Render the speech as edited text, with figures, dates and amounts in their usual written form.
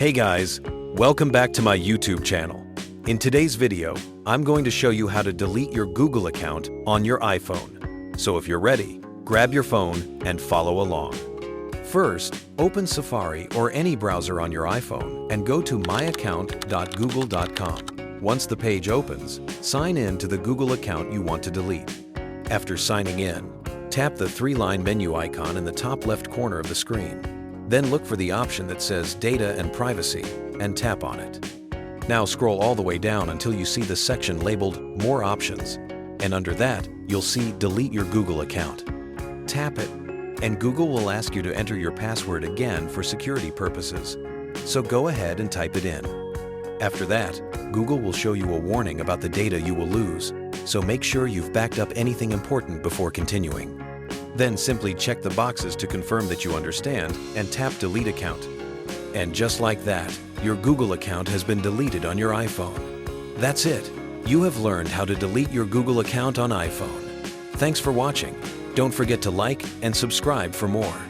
Hey guys, welcome back to my YouTube channel. In today's video, I'm going to show you how to delete your Google account on your iPhone. So if you're ready, grab your phone and follow along. First, open Safari or any browser on your iPhone and go to myaccount.google.com. Once the page opens, sign in to the Google account you want to delete. After signing in, tap the three-line menu icon in the top left corner of the screen. Then look for the option that says Data and Privacy and tap on it. Now scroll all the way down until you see the section labeled More Options, and under that, you'll see Delete your Google account. Tap it, and Google will ask you to enter your password again for security purposes. So go ahead and type it in. After that, Google will show you a warning about the data you will lose, so make sure you've backed up anything important before continuing. Then simply check the boxes to confirm that you understand and tap Delete Account. And just like that, your Google account has been deleted on your iPhone. That's it. You have learned how to delete your Google account on iPhone. Thanks for watching. Don't forget to like and subscribe for more.